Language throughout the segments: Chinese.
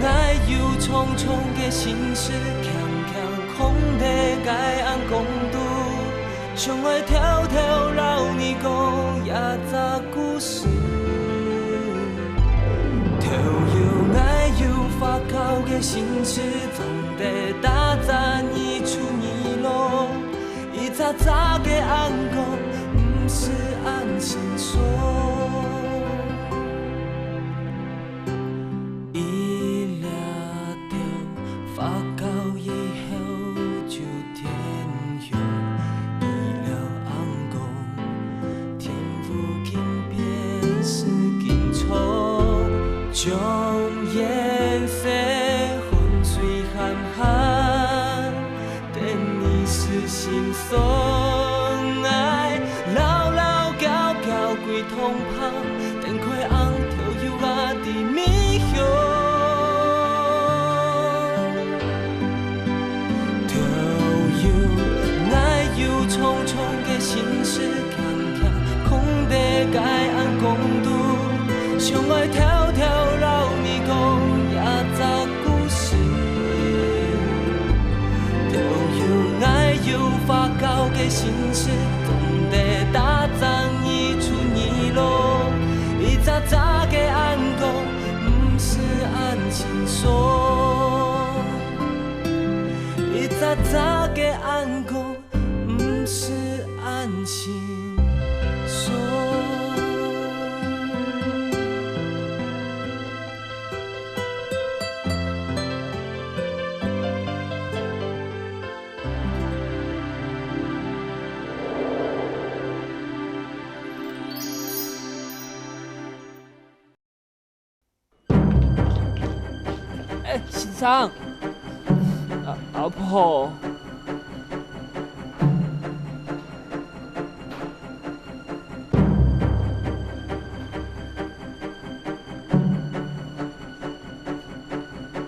爱忧重重的心事，强强空地该按公度，相爱条条绕你讲也早故事。头有爱忧发酵的心事，总得打在一出一落，一早早的按讲，不是按心说。将颜色混水含含，等你是心酸爱，老老交交归通旁，等开红跳油啊的面向，头有爱忧重重的心事，强强空地该按公度，相爱条条。发酵的心事，总得打仗一出一落，一早早的按讲，不是按情说，一早早的按讲，不是按情说。先生，阿婆，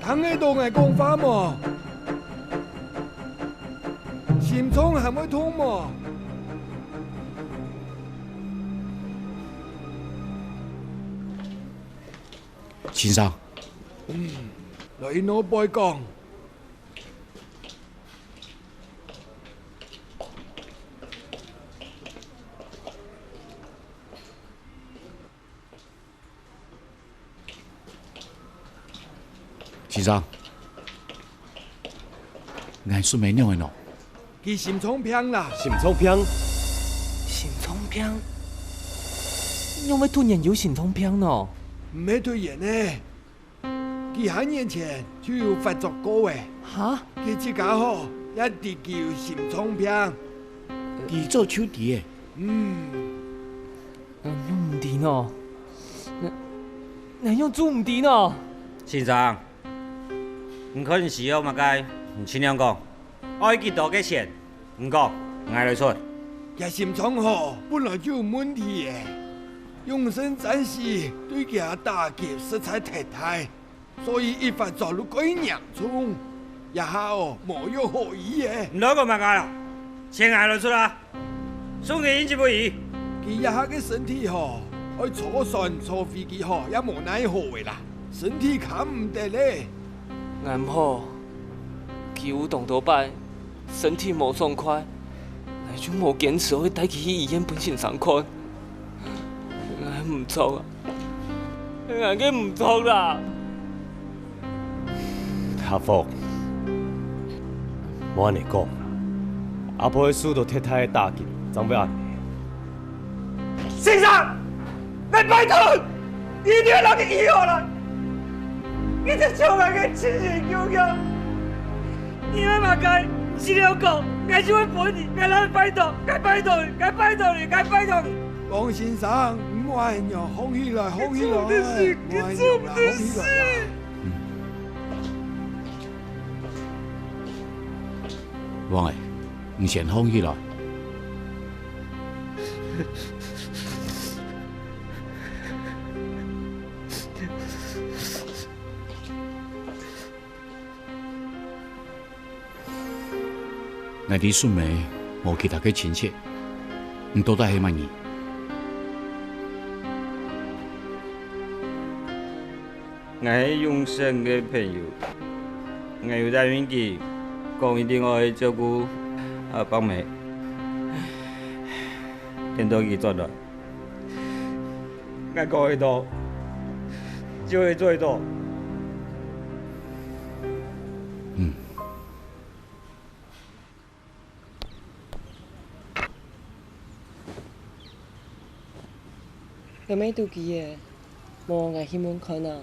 听得懂我讲话么？心痛还没痛么？先生。来攞背講。先生，眼是没用的喏。佢心臟病啦，心臟病，心臟病，因為突然有心臟病喏。唔係突然呢。幾廿年前就有發作過誒，哈？佢自家嗬一直叫心臟病，佢做手機誒。用唔掂喏，用做唔掂喏。先生，唔可能是哦嘛該，唔親兩講，愛幾多嘅錢，唔講，嗌來出。佢心臟嗬本來就有問題誒，永生戰士對佢打擊實在太大。所以一發作就該嚴重，一下哦冇有可以嘅。唔攞個物價啦，錢嗌落出啦，送佢應接不宜。佢一下嘅身體嗬，去坐船坐飛機嗬，也無奈何嘅啦，身體扛唔得咧。啱好，佢有動到擺，身體冇爽快，那就冇堅持去帶佢去醫院本身上看。我唔錯啊，我嘅唔錯啦。阿福，我安尼講，阿婆的書都太太打擊，怎要安尼？先生，你拜託，一定要讓佢醫好了。你這將來嘅親人cứu救，你阿媽該是了講，我就會陪你，我來拜託，該拜託你，該拜託你，該拜託你。王先生，唔愛讓空起來，空起來，我做唔得事。王誒，唔先放起來。我哋順美冇其他嘅親戚，唔多得係乜嘢。我是永生的朋友，我有答应佢，讲一定会照顾阿邦妹，等到佢做到，我讲会到，就会做到。有咩妒忌嘅？冇我希望看啊！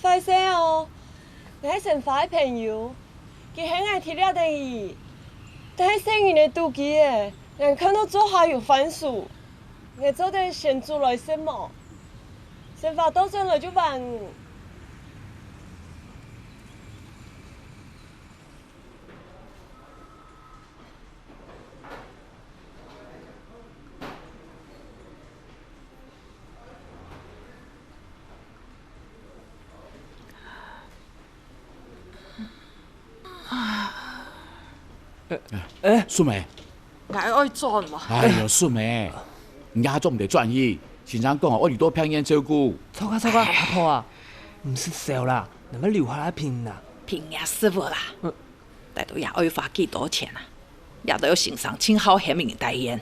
快些哦！我係成快朋友，佢喺我貼了定義。但係生完的妒忌嘅，人看到做下有反數，我做得先做來什麼？先發到上來就完。素梅，我爱转嘛。哎呦，素梅，人家做唔得专一，先生讲我耳朵偏眼照顾。错啊，阿婆啊，唔是笑啦，能不能留下来拼啦？拼也师傅啦，但都也爱花几多钱啊？也都要先生请好显明代言，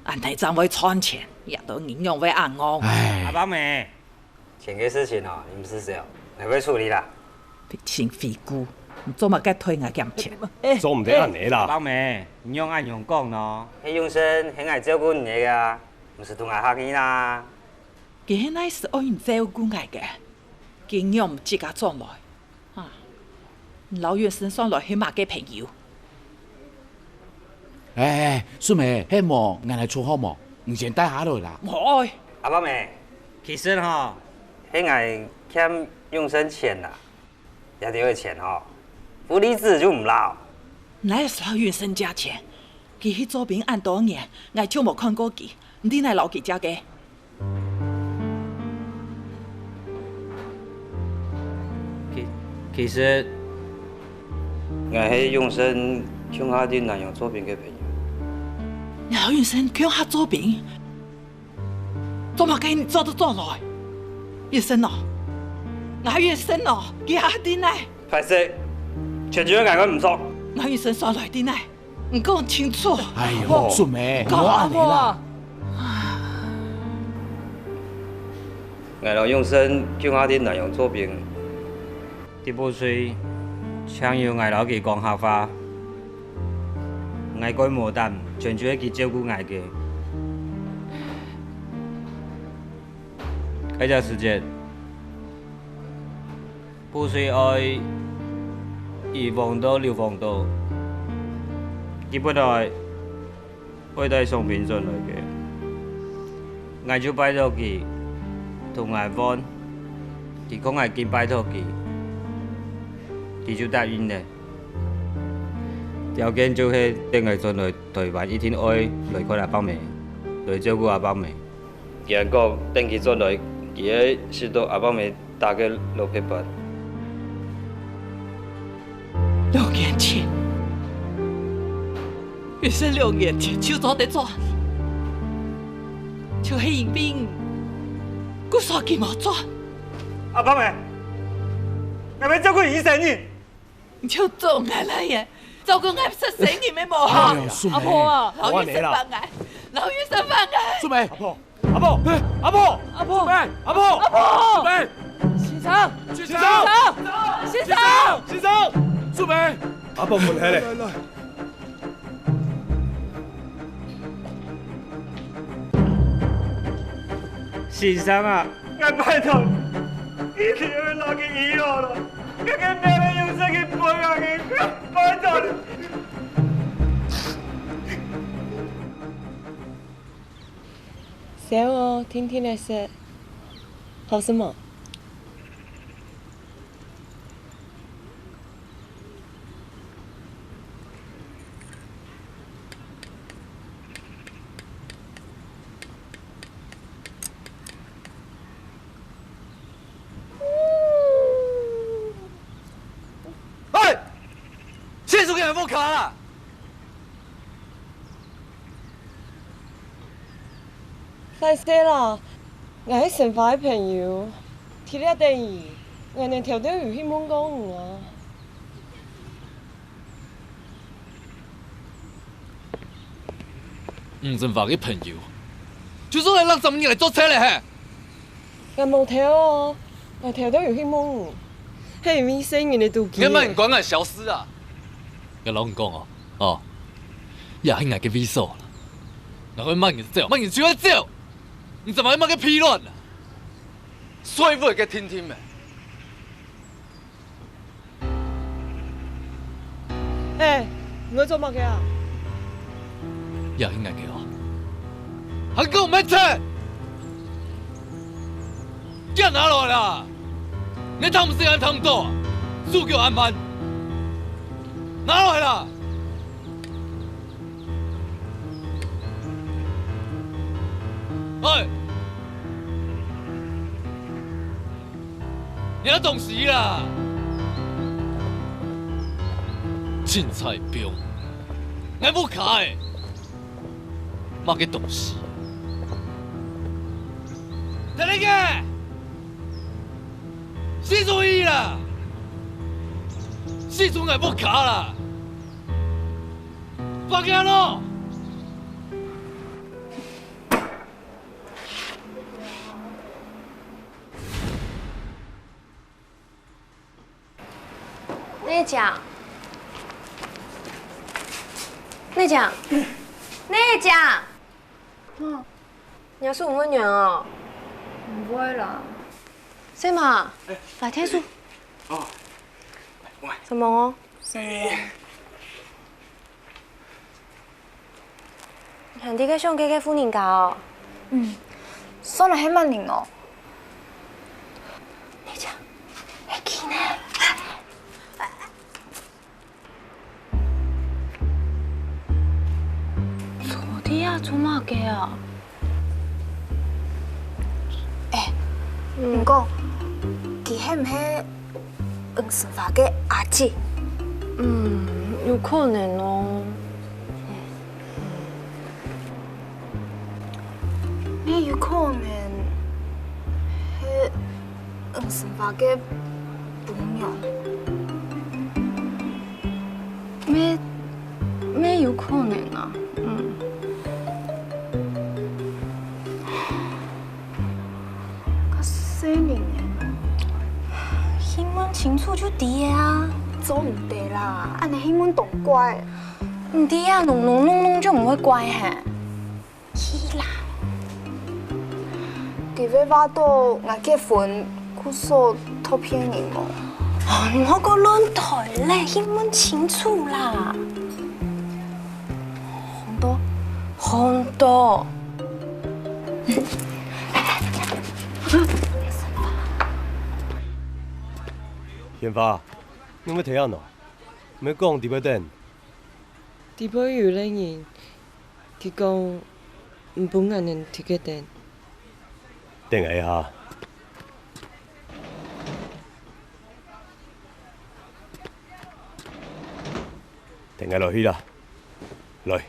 安尼怎会赚钱？也都应用为安我。阿邦妹，钱的事情哦，你们是谁哦？你会处理啦？先飞姑。做乜嘅推我减钱？做唔得安尼啦。邦妹，你用按用讲咯。迄永生很爱照顾你的啊，不是同爱客气啦。佢乃是爱人照顾我嘅，经验唔自家做来。啊，老远身上来起码嘅朋友。哎，素梅，迄幕俺来撮好冇？唔先带下来啦。我爱。阿邦妹，其实吼，迄爱欠永生钱啦，也得有钱吼。负离子就唔捞，乃是老远身家钱，佢去做兵按多年，我就冇看过佢，你乃老佢家嘅。其实，我係永生乡下啲南洋做兵嘅朋友。老远生乡下做兵，做乜嘅你做得做來？遠生哦，我遠生哦，佢下啲呢？歹勢。全全眼我唔錯，我醫生說來啲呢，唔講清楚。哎呦，素梅，唔好安尼啦。我老永生叫我啲南洋做兵，啲部水想要我老佢講客話，我該無擔，全全去照顧我嘅。嗰陣時間，部水愛。移防到流防到，佢本來會帶送兵進來嘅，我就拜託佢同我講，佢講我見拜託佢，佢就答應咧。條件就係等我進來台灣一天愛來看阿邦妹，來照顧阿邦妹。佢講等佢進來，佢識到阿邦妹打嘅老皮板。6年前，原是6年前就做得做，就係因兵，我說佢冇做。阿邦妹，我要照顧醫生呢。你就做我啦嘢，照顧我實死你咪冇好。阿婆啊，老醫生放我，老醫生放我。素梅，阿婆，阿婆，阿婆，阿婆，阿婆，素梅，先生，先生。素梅，阿伯問起嚟，來，先生啊，我拜託，一定要攞佢醫好了，我跟妹妹永生嘅陪我嘅，拜託你。小哦，听听那些，好什么？不卡啦！歹势啦，我迄成发的朋友，提了第二，我连条条有迄么讲啊。成发的朋友，就算来60年来做车嘞嘿。我无条哦，我条条有迄么，迄是咪生人的妒忌。你莫人讲我消失啊！我老讲哦，哦，也迄个嘅微数啦，然后莫人走，莫人就要走，唔知嘛莫个批乱啦，衰妇会个听听咩？哎，我做乜嘅啊？也迄个嘅哦，还讲唔免车，叫拿落来啦！你贪唔死人贪唔到啊？输叫安排，拿落来啦！哎，你要懂事啦！凊彩兵，我不开，莫去懂事。睇你嘅，死注意啦！死准我不卡啦！放开咯！内讲，内讲，内讲。嗯，你要是我女哦？不会啦。谁嘛？来天书。哦。喂。什么哦？兄弟，个想给夫人家哦。算了，迄万人哦。内讲，会去呢。你啊，做嘛个啊？不过，佢係唔係黃成發嘅阿姐？有可能哦。你有可能係黃成發嘅朋友？咩有可能啊？英文清楚就对啊，做唔得啦，安尼英文懂怪。唔对啊，弄就唔會怪哈。去啦，佢要話到我結婚，佢說偷騙人哦。唔好講亂台咧，英文清楚啦。很多。宪法，你要睇下喏，要讲伫要等。地保有个人，佢讲唔本人能提个等。等下下。等下落去啦，来。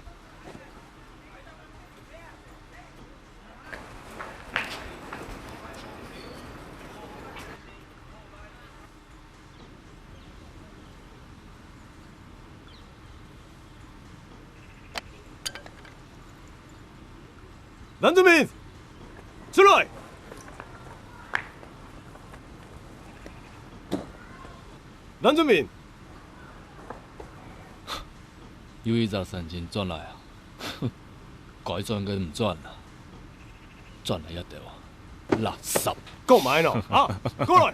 男主民，出来！男主民，有130钱转来啊，该转跟唔转啦，转来一条垃圾。讲埋喏，啊，过来，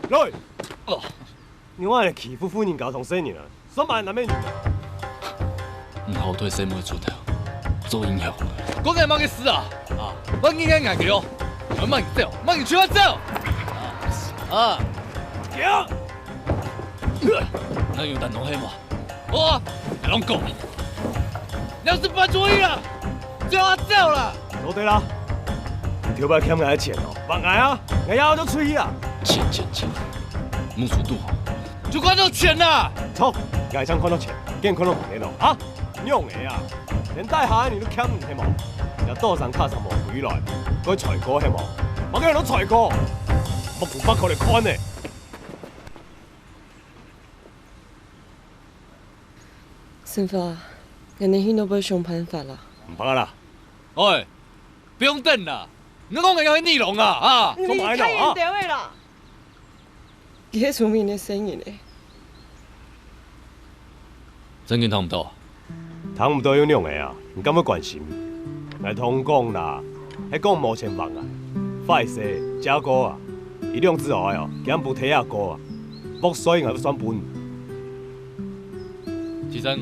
来。哦，你我係欺負婦人家同細人啊，什麼男美女？唔好對細妹出頭，做影響。我梗係冇嘅事啊！啊，我應該硬佢哦，我冇人走，冇人出我走。啊，行。那有膽弄黑嘛？我攏講，要是不注意了，就要走了。都對啦，你條擺欠我嘅錢哦，放開啊，我要就出去啊。錢，冇速度，就關到錢啦。走，家想看到钱，见看到钱咯，啊，娘的啊，连带下你都欠唔起毛，又多上卡上无回来，佢财哥系毛，我叫人攞财哥，不顾不靠嚟看呢。师傅，人哋去到不想办法啦。唔怕啦，喂，不用等啦，你讲嘅要去逆龙啊啊！你太严重的啦！佢係出面的声音咧。真紧通唔到，通唔到有娘的啊，唔敢要关心。来通讲啦，迄讲无千万啊，快些加哥啊，一两之后哦，减部体下哥啊，木水我要选本。先生。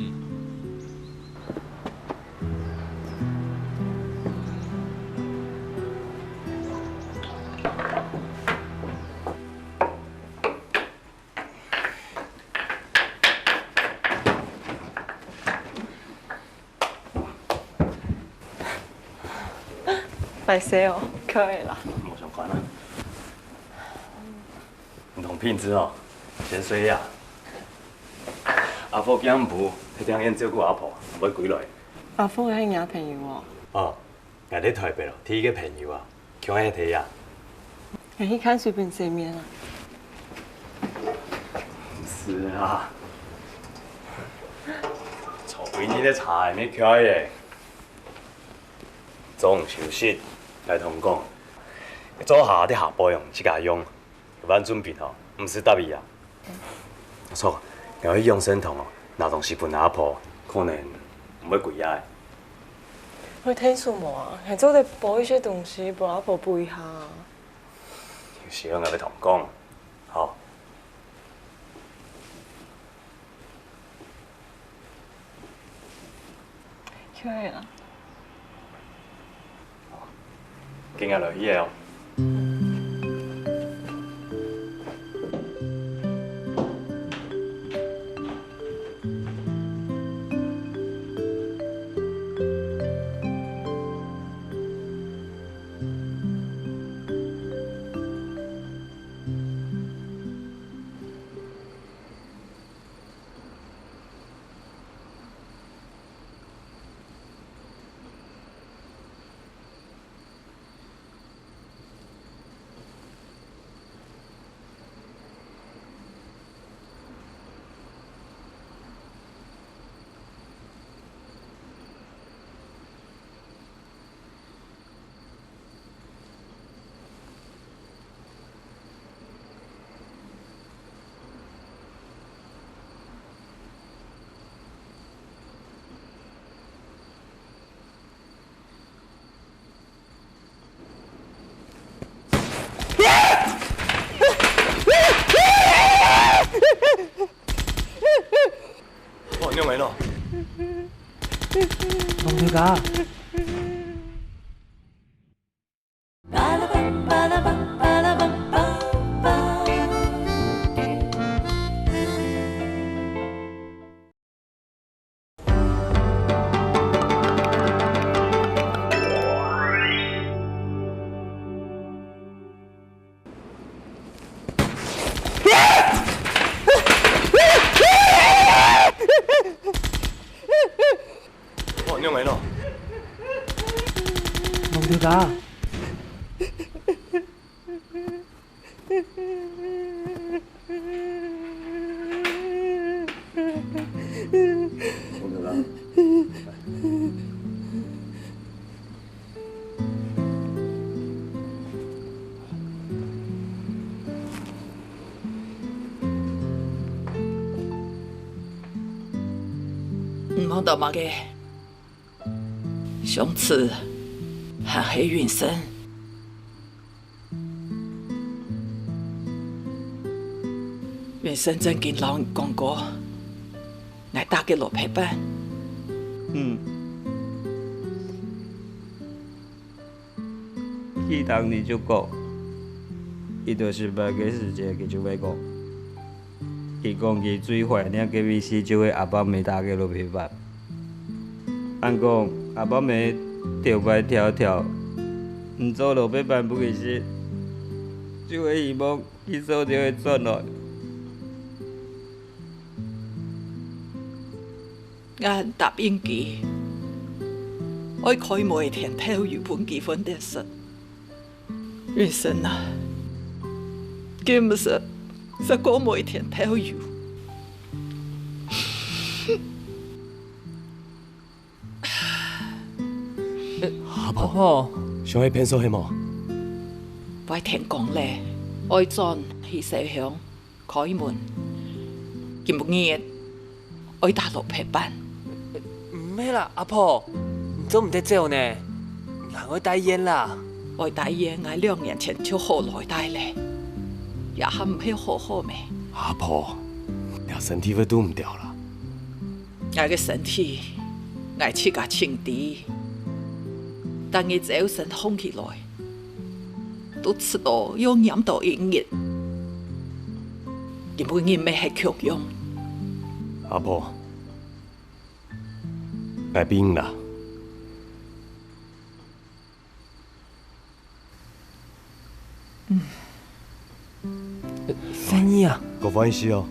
白色哦，可以啦。冇相关啦，唔同品质哦，先水呀。阿婆减部，一定要照顾阿婆，唔会归来。阿峰係我朋友哦。哦，我喺台北咯，睇個朋友啊，叫我去睇呀。我去看隨便見面啦。是啊，坐幾年的茶係咩開嘅？總休息來同講，做下啲下播用自家用，阮準備吼，唔是答伊啊。錯，要去用生酮哦，拿東西分阿婆，可能唔會貴啊。我聽說冇啊，係做哋補一些東西，幫阿婆補一下。有時我要同講，好。可以啦。今日落去嘅哦。弄咯，弄條架。弄嚟咯，弄條架。唔好到乜嘅。上次和黑云生，云生曾經老人講過，我大家落陪伴。伊當年就講，伊就是某個時節佢就要講，伊講佢最懷念嘅位是就係阿爸妹大家落陪伴。按講阿爸妹條擺條條，唔做落陪伴不嘅事，就會希望佢手就會轉來。俺答應佢，我開每天偷有本結婚的事。醫生啊，佢唔是講每天偷有。阿婆，想去骗所係冇？我聽講咧，愛轉去西鄉開門，今日愛打落陪伴。唔咩啦，阿婆，唔做唔得走呢，我帶煙啦。我大爺我2年前就好來帶咧，也還唔係好好咩？阿婆，你身體會拄唔掉啦。我嘅身體，我去甲清啲，但係走身空起來，都吃到要飲到1日，根本人咪係強用。阿婆，我病啦。生意啊？没关系哦。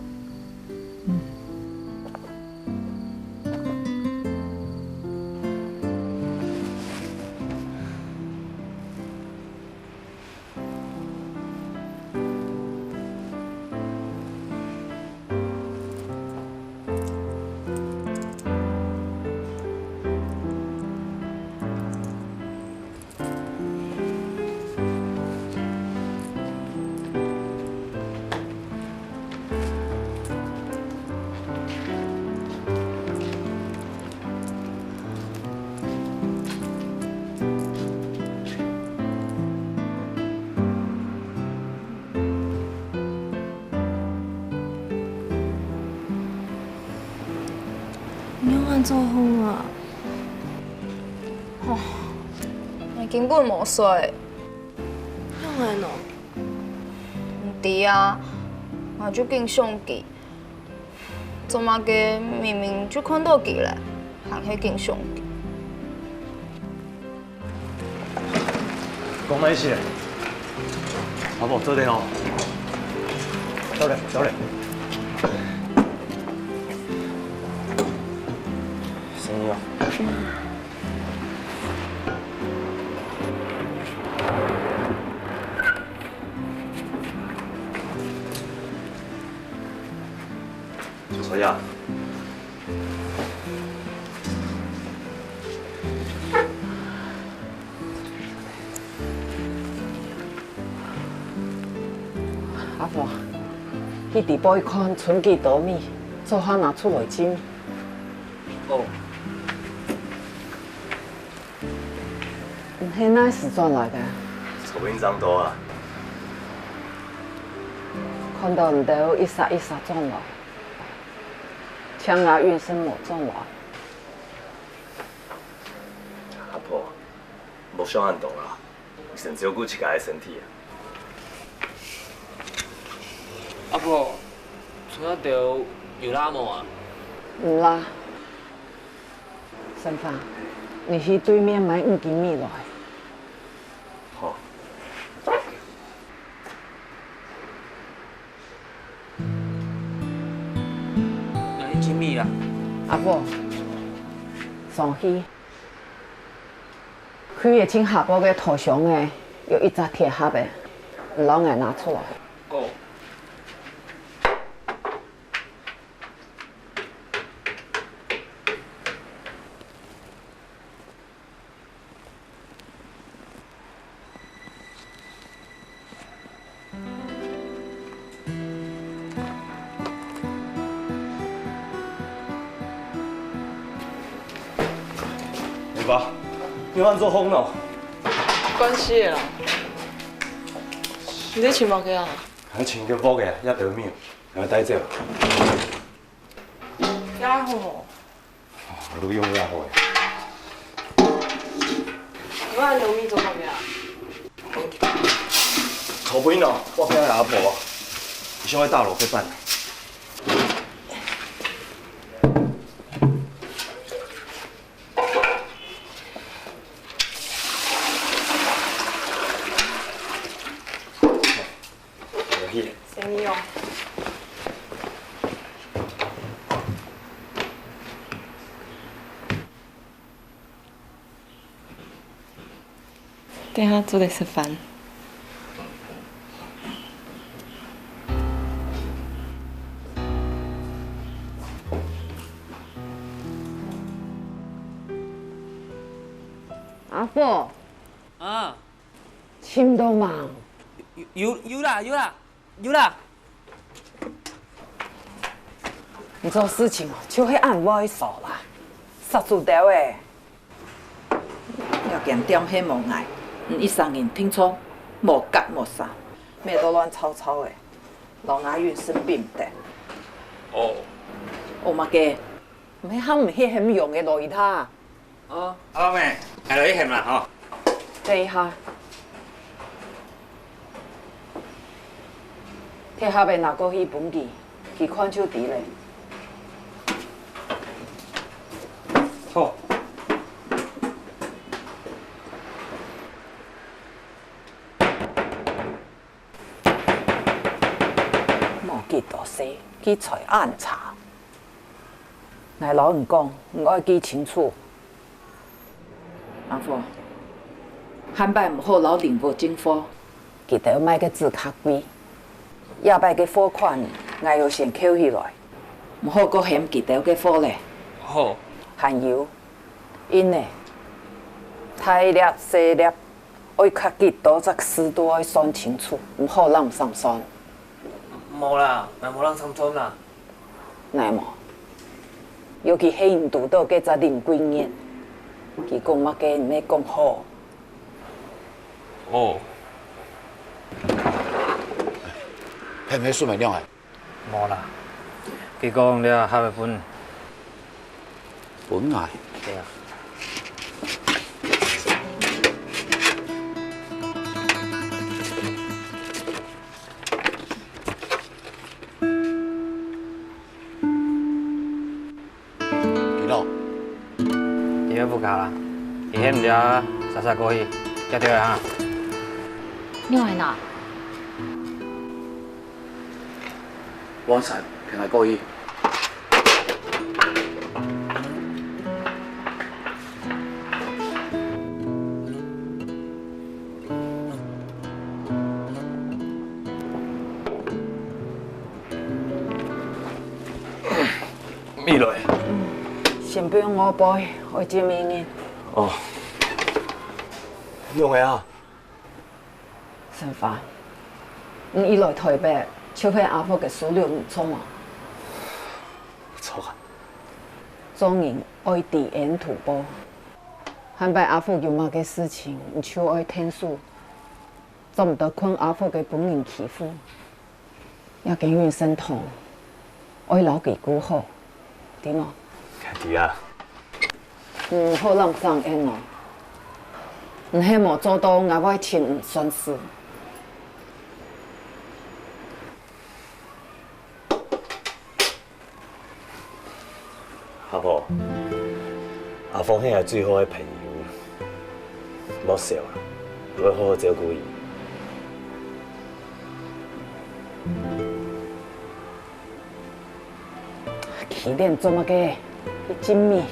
做好啊！哦，你根本冇睡。哪会喏？唔对啊，我就更想佢。做嘛嘅明明就看到佢咧，還係更想佢。講咩事？阿婆，做得好。走嚟，走嚟。生意啊。所以啊。阿婆，去地堡看存幾多米，做好拿出來蒸。哦。係哪時轉來的？從印章多啊。看到唔到一剎一剎轉來，搶牙運身冇轉來。阿婆，冇想咁多啦，先照顧自家嘅身體啊。阿婆，從一條有拉冇啊？唔啦，沈芳，你去對面買5斤米來。好。買1斤米啦。阿婆，上去，佢也請下坡嘅頭上嘅有一隻鐵盒嘅，老眼拿出來。哦。爸，你按做風咯？關係啦。你錢冇嘅啊？我錢叫波嘅，1條米，我帶走。啱好。錄用啱好嘅。我係老米做乜嘅啊？後邊咯，我俾阿婆，你想去大陸去辦。生意哦。等下做来吃饭。阿婆，啊，请多忙。有啦。你做事情哦，就会按我的数啦，杀猪条诶。要强调迄无爱，一三人听错，无夹无杀，咩都乱吵吵诶，老阿运生病的。哦。我嘛嘅，唔係喊唔起咁用嘅落去他。哦，好咩，係落去險啦，吼。等一下，睇下邊拿過去本記，佢看手啲咧。好。冇幾多事，佢才暗查。我老人講，唔愛記清楚。阿婆，喊擺唔好老領無政府，記得買個字較貴，下擺個貨款我要先扣起來，唔好個嫌記得嘅貨咧。好。還有，因呢，大粒細粒，愛較幾多隻事都愛算清楚，唔好人上算。冇啦，冇人上算啦。乃麼？尤其係印度到嘅只林幾年，佢講乜嘅唔係講好。哦。係咪蘇明亮啊？冇啦，佢講你下回本。本嚟。對啊。幾多？幾多不搞啦？以前唔了，殺過去，叫掉哈。你喺哪？王神平係過去。未來。先不用我背，我知明年。哦。用嘅啊。食飯。你一來台北，就係阿婆嘅數量唔錯啊。錯啊。眾人愛地緣圖報，喊擺阿婆有乜嘅事情，唔就愛聽數，做唔到困阿婆嘅本人欺負，要經院心痛，愛留佢顧好，點啊？係啊。唔好人上恩哦，唔係冇做到額外錢唔算事。阿婆，阿芳兄係最好嘅朋友，唔好笑啦，我要好好照顧伊。起點做乜嘅？你精密。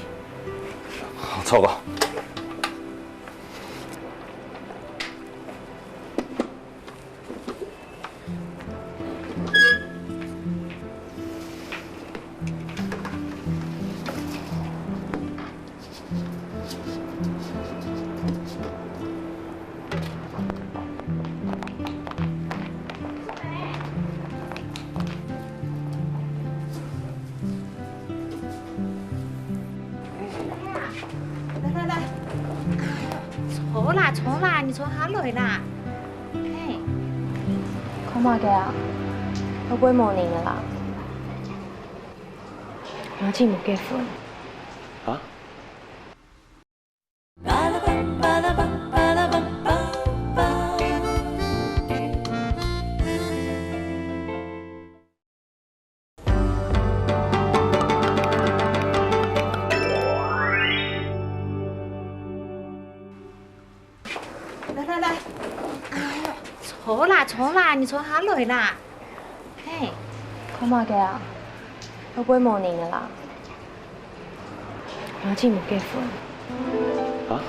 錯過。坐啦，你坐下來啦。嘿，講乜嘅啊？我幾冇年噶啦，我知冇結婚。啊？坐啦，你坐下來啦。嘿，講乜嘅啊？我幾冇年噶啦，我知冇結婚。啊？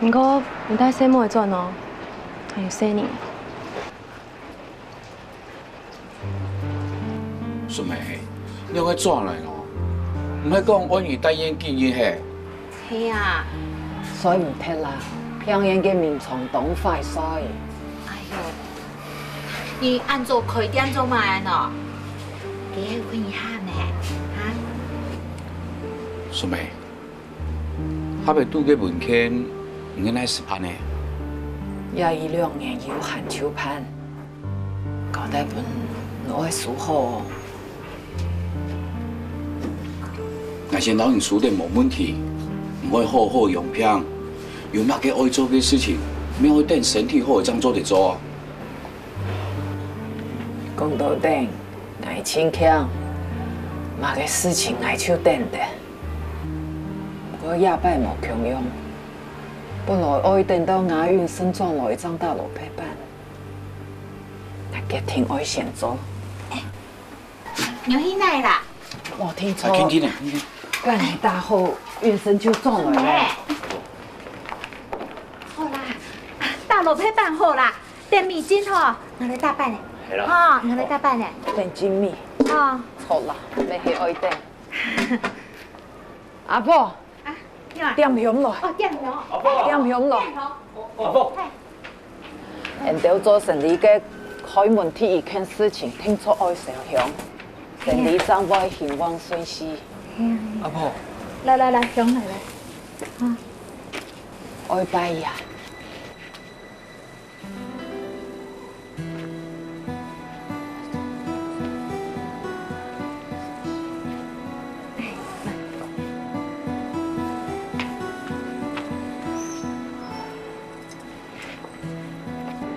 不过你带什么会转哦？还有生年。顺妹，你要转来哦，唔系讲我你戴眼镜嘅嘿。是啊。所以唔得啦，평양嘅面床挡快衰。哎呦，你按做开点做嘛喏？给问一下呢，哈？顺妹，还未拄嘅文献，唔应该实判呢。也一2年有限秋判，交代本我会输好。那些老人输得冇问题，唔会好好用品，有乜嘅爱做嘅事情，咪要等身体好才做得做啊。讲到顶，爱轻强，乜嘅事情爱手等的，我也摆冇强用。本来爱等到亚运升转来张大楼陪伴，但决定爱先做。牛奶奶啦，我听错。听听呢，干你大后运生就转来了。好啦，大楼配办好啦，电米金吼，拿来大办嘞。系啦。哦，拿来大办嘞。变精密。哦。错啦，要去爱等。阿婆。点香咯！哦，点香。点香咯！阿婆。现在做生意嘅开门第一件事情，听说爱烧香，生意长会兴旺顺遂。阿婆。来，香来来。啊。爱拜呀。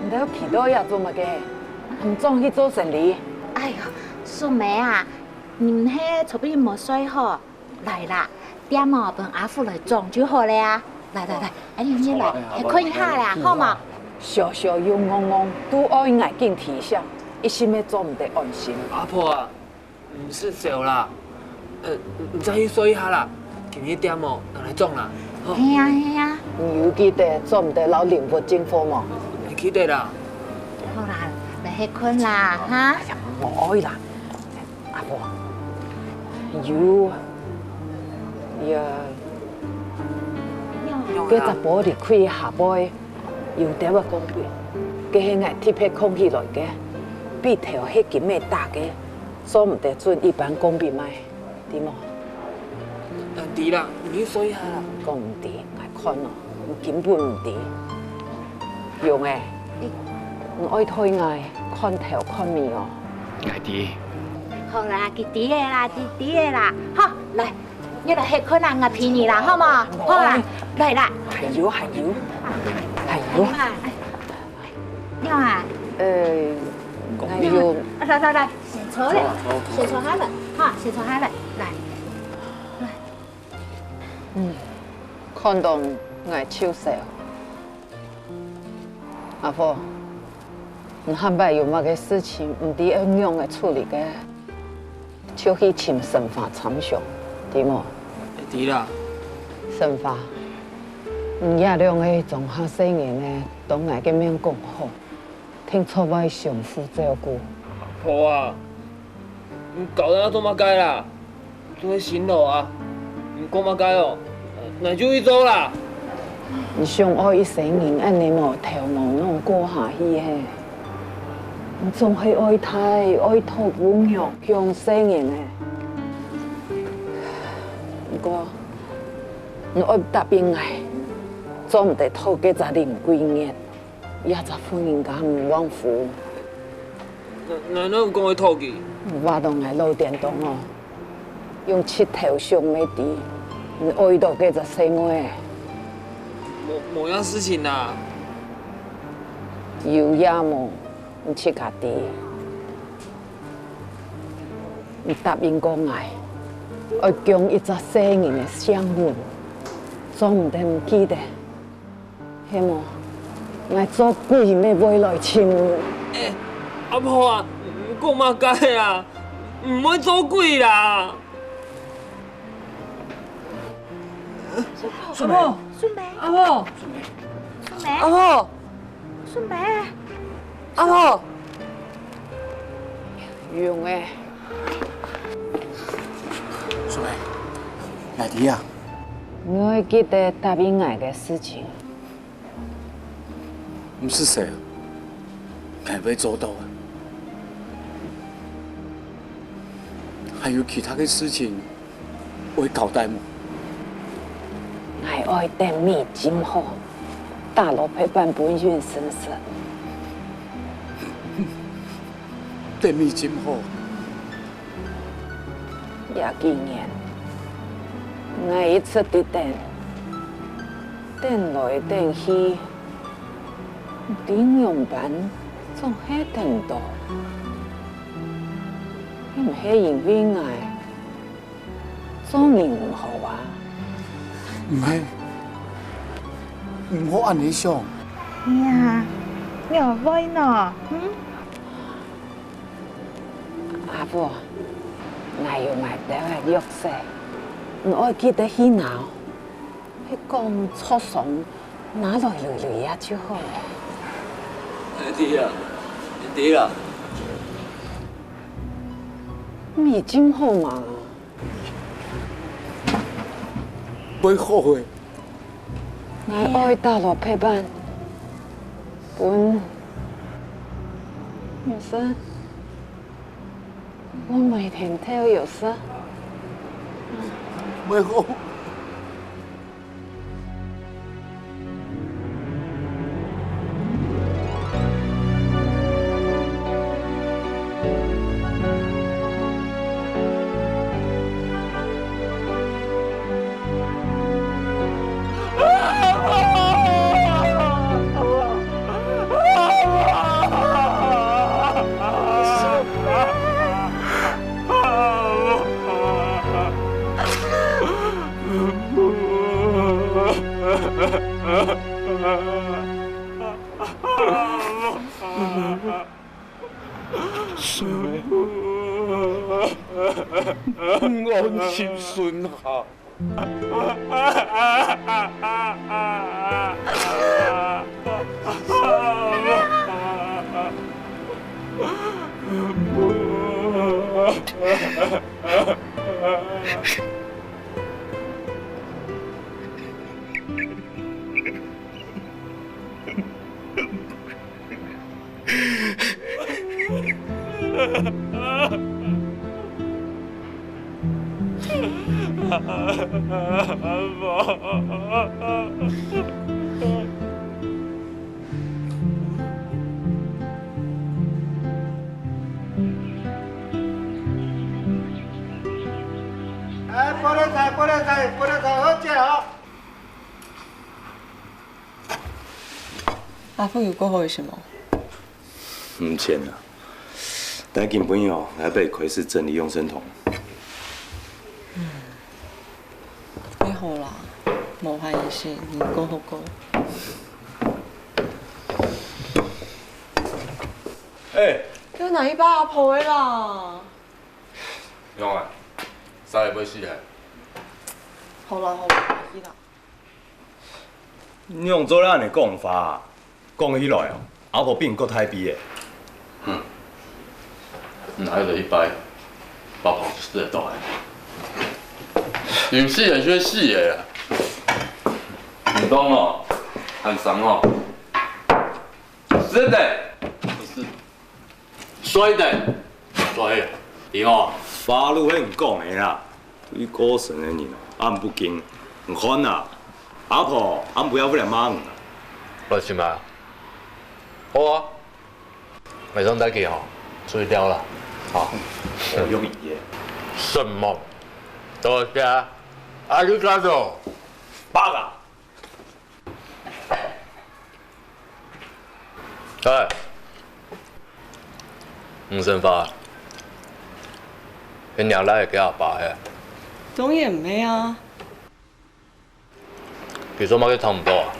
你要去到要做乜嘅？唔总去做生意。哎呦，素梅啊，你们迄厝边无水好，来啦，点哦，帮阿父来装就好了呀。来，哎你来，还看一下啦，好嘛？小小又戆戆，都爱眼镜提醒，一心要做唔得安心。阿婆啊，唔是少啦，你再去说一下啦，今日点哦，拿来装啦。嘿呀，你有记得做唔得老领物政府嘛？记得啦。好啦，来去困啦，哈。唔爱啦，阿婆，有呀，嗰只玻璃开下杯，有点个公平，佢系爱贴片空起来嘅，比条迄件咩大嘅，做唔得准一般公平卖，对冇？对啦，你去说一下啦。讲唔对，爱看咯，根本唔对，用诶。我爱推爱看头看面哦，爱弟。好啦，弟弟的啦，弟弟的啦，好来，你来吃困啦，我陪你啦，好嘛？好啦，来啦。还有。你啊？还有。来，先坐嘞，先坐下来，哈，先坐下来，来。看到爱手势。阿婆。你汉摆有乜嘅事情唔知要用嘅处理嘅，就去请神法参详，对冇？对啦。神法，爷俩嘅从下生意呢，都爱嘅面讲好，听说我相夫照顾。阿婆啊，你搞得做乜解啦？做喺新路啊，唔讲乜解哦，那就去做啦。你想爱一生人，安尼无头毛弄过下去嘿。我仲係愛睇愛托本學向生人呢。不過我愛答應愛，做唔得托嘅責任歸業，也就歡迎家唔枉付。那講去托嘅？我當係老電動哦，用切頭上咩啲，你愛到嘅就生活。冇樣事情啦。有也冇。你切家己，你答应过爱，要将一只生人的相运，做唔得唔记得，希望我做鬼咩未来亲。阿婆啊，唔讲乜解啊，唔可以做鬼啦。阿婆，孙梅，阿婆，妹，阿婆，顺妹，阿婆，用诶，顺妹，哪弟啊？我会记得答应爱的事情。你是谁啊？还被做到啊？还有其他的事情会交代吗？我爱等米今后，大陆陪伴本院先生。等米今后，也纪念，我一出的等来等去，顶用班总系等到，你唔系因为爱做人唔好啊？唔系，唔好按你想。呀，你好乖呢，阿婆，我要买得个药水，我爱记得去拿，去讲错爽，拿来留也就好了。弟啊，弟啊，米真好嘛？袂后悔。我爱大陆陪伴，本有时我每天都有事。袂后悔。我心酸啊！哎，菠萝菜，菠萝菜，菠萝菜好吃哦！阿父有过好什么？唔钱啦，但根本哦还被窥视整理用生酮。还好啦，无害的事，唔过好过。叫哪一把阿婆的啦？用啊，三个要死的。好啦好啦，去啦。你用做咱的讲法，讲起来哦，阿婆比你搁太逼的。哪有一摆，把跑死的倒来。有死人就死的啦，唔懂哦，很伤哦。是的，不是，衰的，衰的，对哦。法律迄唔讲的啦，对古神的人哦，俺不敬，唔烦啦。阿婆，俺不要不来忙。我去买。好啊，每张带给哦，注意掉了，好。我用耶。什么？多谢，阿里嘎多。八个。哎，吴生发，你娘来给阿爸嘿？当然唔系啊，其實我媽佢睇唔到啊，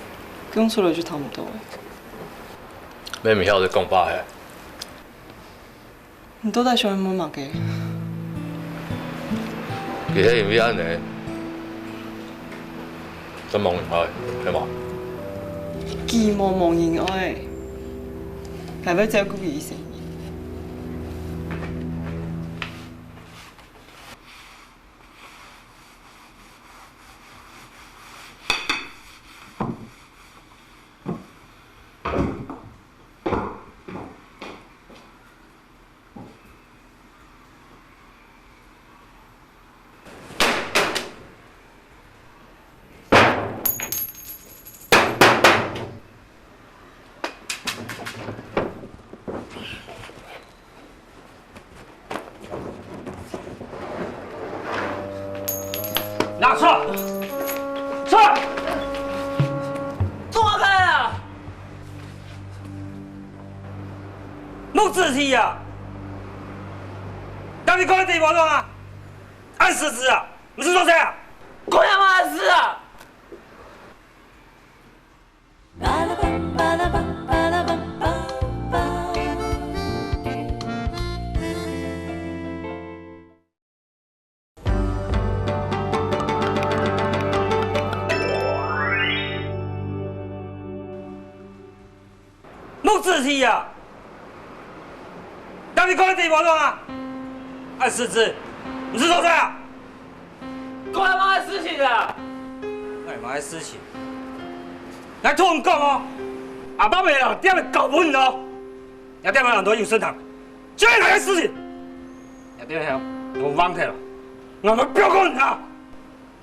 讲出来就睇唔到。你唔曉得講法嘿？你到底想乜物嘅？其實因為安尼，真望唔開，係嘛？既无人爱，还要照顾伊生意。拿出来！出来！躲开啊！木字体啊！当你关地活动啊？按实质啊！你是做谁啊？关他妈的事啊！木字体啊！当你关地活动啊？按实质，你是做谁啊？关他妈的事情啊！干嘛的事情？来听我讲哦，阿爸袂人点的搞稳哦，也点的人都有身堂，这是哪个事情？也点的我忘掉了，我们不要管他，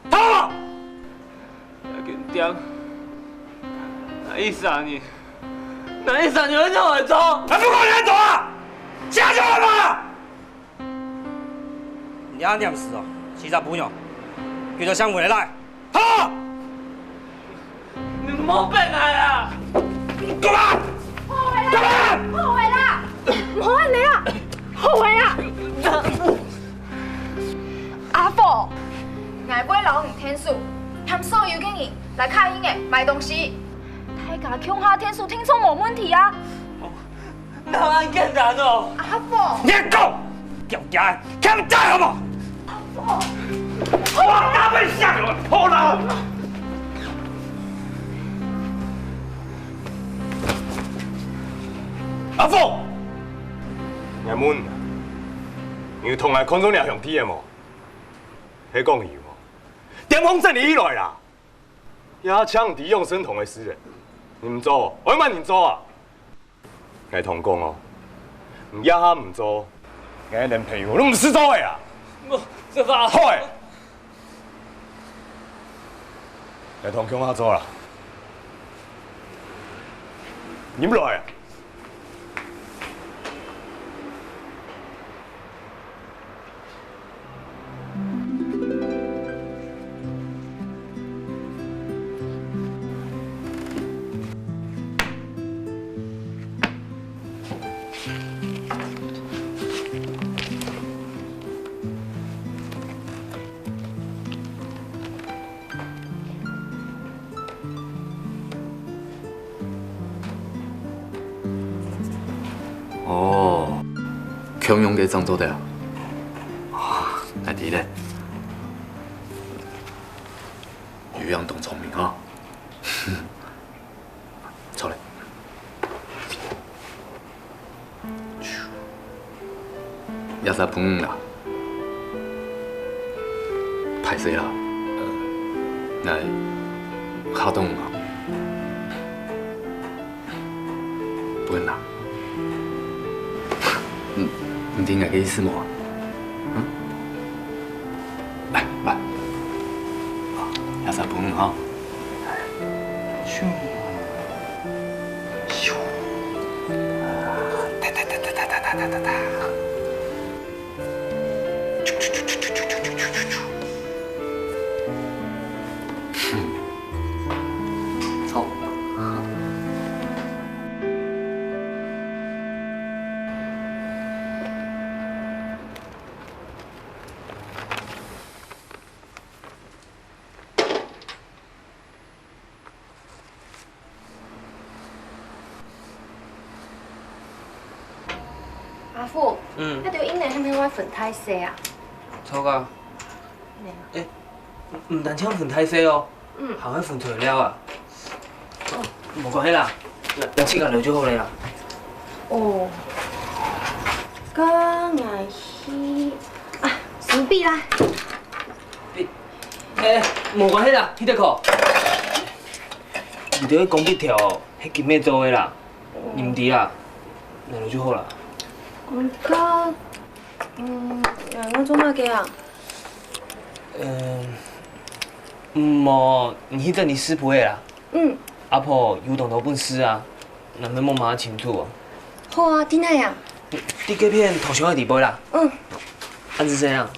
他。跟点，哪意思啊你？哪意思啊？你们叫我走？还不管人走啊？下去了吗？你阿念死哦，其他不用，叫做向回来，好。你莫变来啊！干嘛？后悔啦！后悔啦！唔好安尼啦！后悔啦！阿父，挨买老黄天数，喊所有经理来看因的买东西，大家抢下天数，听说冇问题啊！那安简单哦。阿父，你讲，叫家看在好不好？阿父，我哪会下了？好了。阿凤，阿门，你同来看中俩兄弟的么？迄讲伊无，点风这里以来啦，也抢敌用生同的诗人，你唔做，我慢你做啊！来同讲哦，唔也哈唔做，我连朋友都唔识做的啊！我这个好诶，来同讲下做啦，你唔来啊？哦，强勇嘅张做的啊，啊，来啲咧，渔阳懂聪明啊，出来，也是碰啦，歹势啦，来卡动啊，不啦。你听我嘅意思冇？嗯，来来，也是碰哈，咻，咻，哒哒哒哒哒哒哒哒哒。好。阿父，那条因内虾米我分太细啊？错噶。诶，唔但抢分太细哦，还会分材料啊。无关系啦，有时间聊就好咧啦。哦，搁爱去啊，手臂啦。无关系啦，迄条裤。你着去讲笔条，迄金妹做的啦，你唔伫啦，来聊就好啦。搁，我做嘛嘅啊？无，迄阵你师傅的啦。嗯。阿婆有动头本诗啊，咱要问妈清楚哦。好啊，伫哪样？你隔片头上的地杯啦。嗯。安是这样。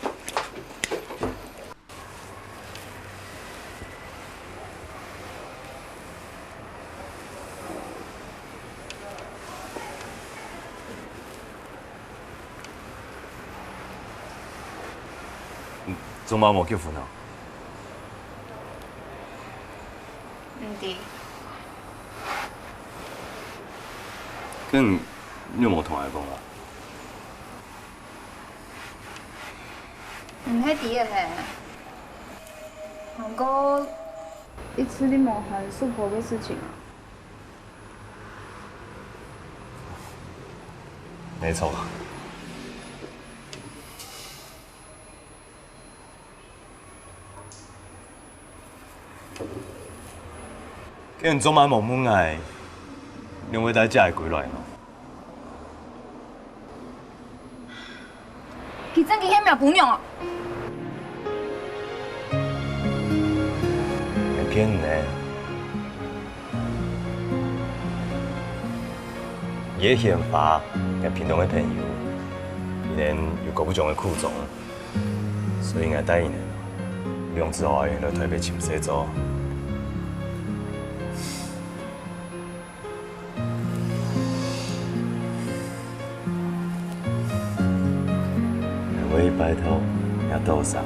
做妈无结婚啊？唔对，跟你有无同伊讲啊？唔迄啲嘅嘿。不过，一次你冇喊叔婆嘅事情啊。没错。既然昨晚冇门爱，两位大家会归来咯。佢真嘅迄苗姑娘啊！会骗人的。伊的宪法跟平常的朋友，伊连有各不种的苦衷，所以我答应你，两之后来台北请洗澡。我一摆头要斗上，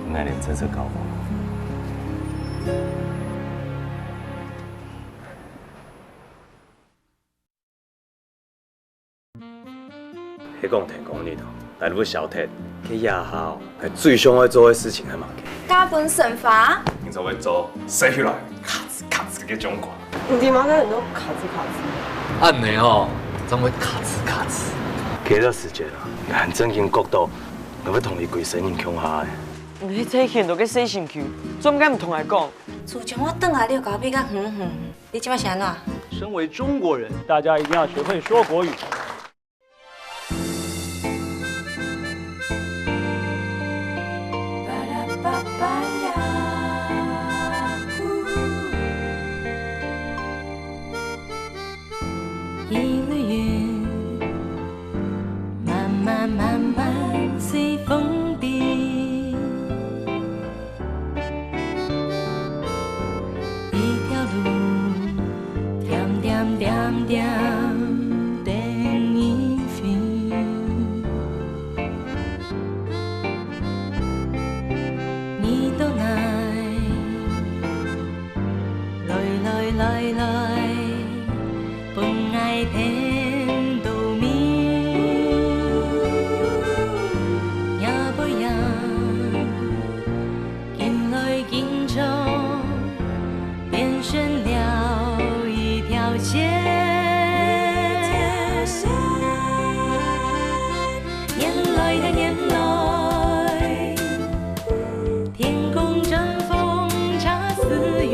我连这搞我。迄讲天公日头，但你小铁去夜校，系最想要做的事情，系嘛？加本神法。你就会做，洗起来，咔吱咔吱嘅种款。你妈在很多卡吱卡吱。按你哦，怎会咔吱咔吱？给了时间啦，按正经角度，我要同你规生人强下的。你这现都给洗身躯，怎解唔同来讲？自从我转来，你就搞比较远，你即摆是安怎？身为中国人，大家一定要学会说国语。一缕云，慢慢慢慢随风低，一条路，点点点点等一飞，你都来。本爱天都明，也不样，紧来紧冲，变成了一条线。年来的年来，天空阵风插似远。